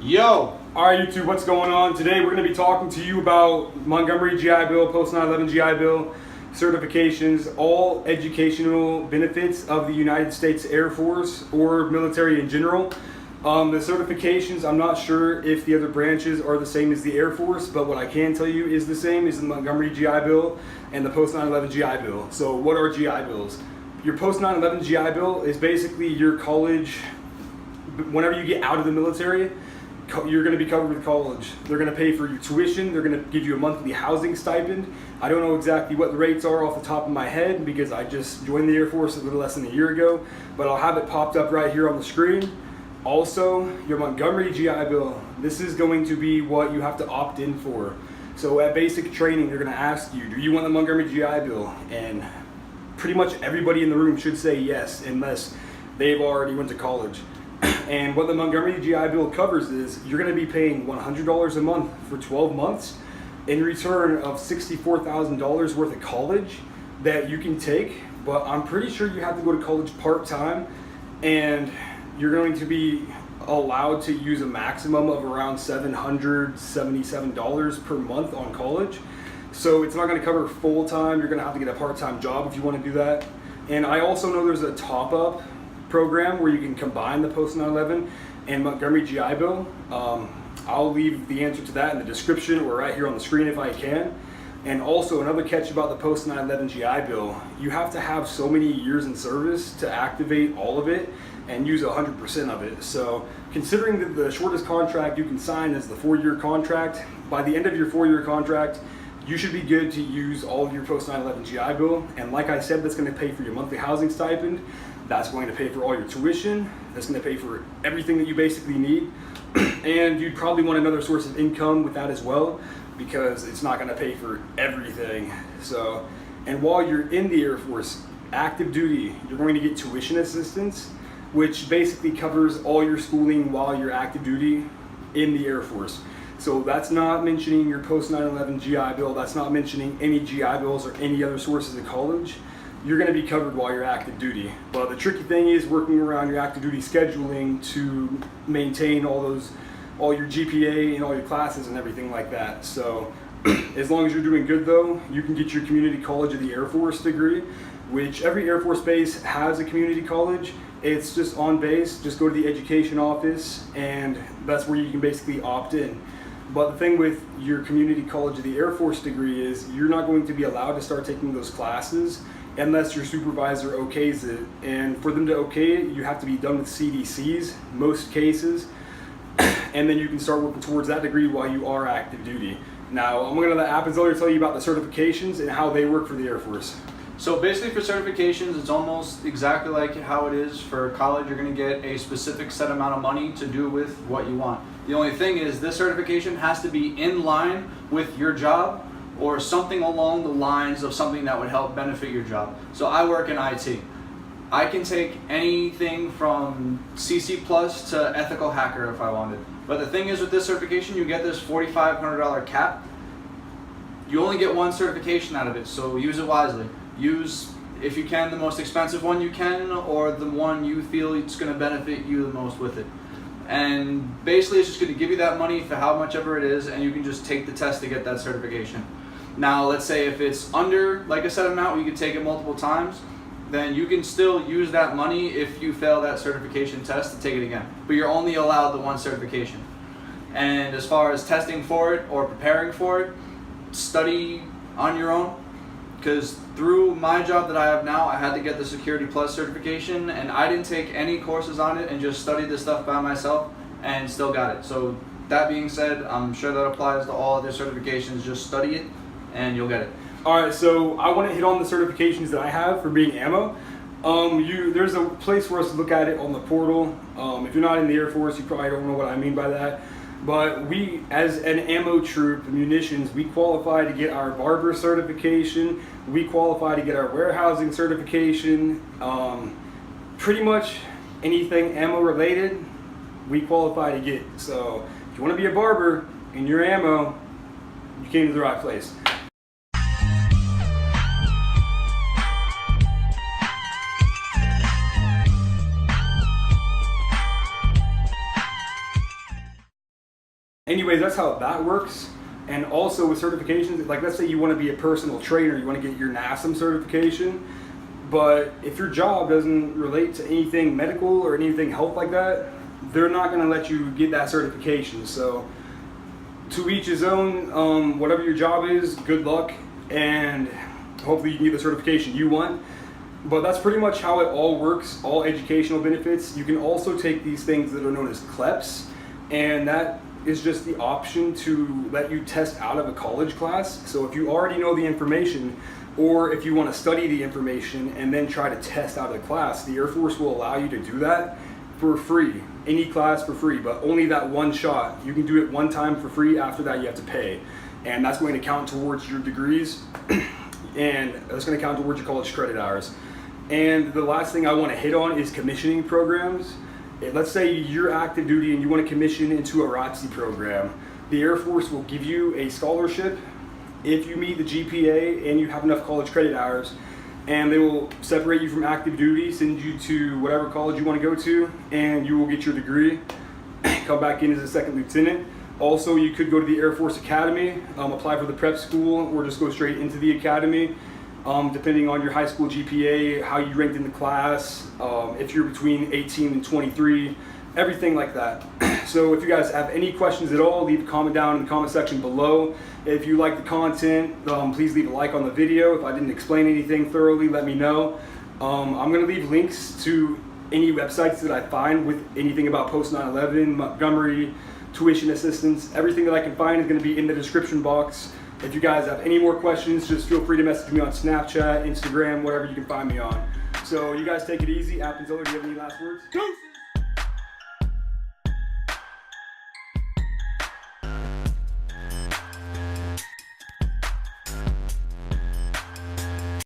Yo! Alright YouTube, what's going on? Today we're going to be talking to you about Montgomery GI Bill, Post 9/11 GI Bill, certifications, all educational benefits of the United States Air Force or military in general. The certifications, I'm not sure if the other branches are the same as the Air Force, but what I can tell you is the same as the Montgomery GI Bill and the Post 9/11 GI Bill. So what are GI Bills? Your Post 9/11 GI Bill is basically your college. Whenever you get out of the military, you're going to be covered with college. They're going to pay for your tuition. They're going to give you a monthly housing stipend. I don't know exactly what the rates are off the top of my head because I just joined the Air Force a little less than a year ago, but I'll have it popped up right here on the screen. Also, your Montgomery GI Bill, this is going to be what you have to opt in for. So at basic training, they're going to ask you, do you want the Montgomery GI Bill? And pretty much everybody in the room should say yes, unless they've already went to college. And what the Montgomery GI Bill covers is you're going to be paying $100 a month for 12 months in return of $64,000 worth of college that you can take, but I'm pretty sure you have to go to college part-time, and you're going to be allowed to use a maximum of around $777 per month on college. So it's not going to cover full-time. You're going to have to get a part-time job if you want to do that. And I also know there's a top-up program where you can combine the Post 9/11 and Montgomery GI Bill. I'll leave the answer to that in the description or right here on the screen if I can. And also another catch about the Post 9/11 GI Bill, you have to have so many years in service to activate all of it and use 100% of it. So considering that the shortest contract you can sign is the 4-year contract, by the end of your 4-year contract, you should be good to use all of your Post 9/11 GI Bill. And like I said, that's going to pay for your monthly housing stipend. That's going to pay for all your tuition. That's going to pay for everything that you basically need. And you'd probably want another source of income with that as well, because it's not going to pay for everything. So, and while you're in the Air Force, active duty, you're going to get tuition assistance, which basically covers all your schooling while you're active duty in the Air Force. So that's not mentioning your Post 9/11 GI Bill. That's not mentioning any GI Bills or any other sources of college. You're going to be covered while you're active duty. But the tricky thing is working around your active duty scheduling to maintain all your GPA and all your classes and everything like that. So as long as you're doing good though, you can get your community college of the Air Force degree, which every Air Force base has a community college. It's just on base, just go to the education office and that's where you can basically opt in. But the thing with your community college of the Air Force degree is you're not going to be allowed to start taking those classes unless your supervisor okays it. And for them to okay it, you have to be done with CDCs, most cases, and then you can start working towards that degree while you are active duty. Now, I'm going to let Appenzeller tell you about the certifications and how they work for the Air Force. So basically for certifications, it's almost exactly like how it is for college. You're going to get a specific set amount of money to do with what you want. The only thing is this certification has to be in line with your job or something along the lines of something that would help benefit your job. So I work in IT. I can take anything from CC Plus to ethical hacker if I wanted. But the thing is with this certification, you get this $4,500 cap. You only get one certification out of it, so use it wisely. Use, if you can, the most expensive one you can, or the one you feel it's going to benefit you the most with it. And basically it's just going to give you that money for how much ever it is, and you can just take the test to get that certification. Now let's say if it's under like a set amount, you can take it multiple times, then you can still use that money if you fail that certification test to take it again. But you're only allowed the one certification. And as far as testing for it or preparing for it, study on your own. Because through my job that I have now, I had to get the Security Plus certification, and I didn't take any courses on it and just studied this stuff by myself and still got it. So that being said, I'm sure that applies to all other certifications. Just study it and you'll get it. All right, so I want to hit on the certifications that I have for being ammo. There's a place for us to look at it on the portal. If you're not in the Air Force, you probably don't know what I mean by that. But we, as an ammo troop, munitions, we qualify to get our barber certification. We qualify to get our warehousing certification. Pretty much anything ammo related, we qualify to get. So if you want to be a barber in your ammo, you came to the right place. Anyways, that's how that works. And also with certifications, like let's say you want to be a personal trainer, you want to get your NASM certification, but if your job doesn't relate to anything medical or anything health like that, they're not going to let you get that certification. So to each his own. Whatever your job is, good luck, and hopefully you can get the certification you want. But that's pretty much how it all works, all educational benefits. You can also take these things that are known as CLEPs, and that is just the option to let you test out of a college class. So if you already know the information, or if you want to study the information and then try to test out of the class, the Air Force will allow you to do that for free. Any class for free, but only that one shot. You can do it one time for free. After that, you have to pay. And that's going to count towards your degrees, and that's going to count towards your college credit hours. And the last thing I want to hit on is commissioning programs. Let's say you're active duty and you want to commission into a ROTC program. The Air Force will give you a scholarship if you meet the GPA and you have enough college credit hours, and they will separate you from active duty, send you to whatever college you want to go to, and you will get your degree, come back in as a second lieutenant. Also, you could go to the Air Force Academy, apply for the prep school, or just go straight into the academy, depending on your high school GPA, how you ranked in the class, if you're between 18 and 23, everything like that. So if you guys have any questions at all, leave a comment down in the comment section below. If you like the content, please leave a like on the video. If I didn't explain anything thoroughly, let me know. I'm going to leave links to any websites that I find with anything about post 9/11, Montgomery, tuition assistance. Everything that I can find is going to be in the description box. If you guys have any more questions, just feel free to message me on Snapchat, Instagram, whatever you can find me on. So you guys take it easy. Appenzeller, do you have any last words? Deuces!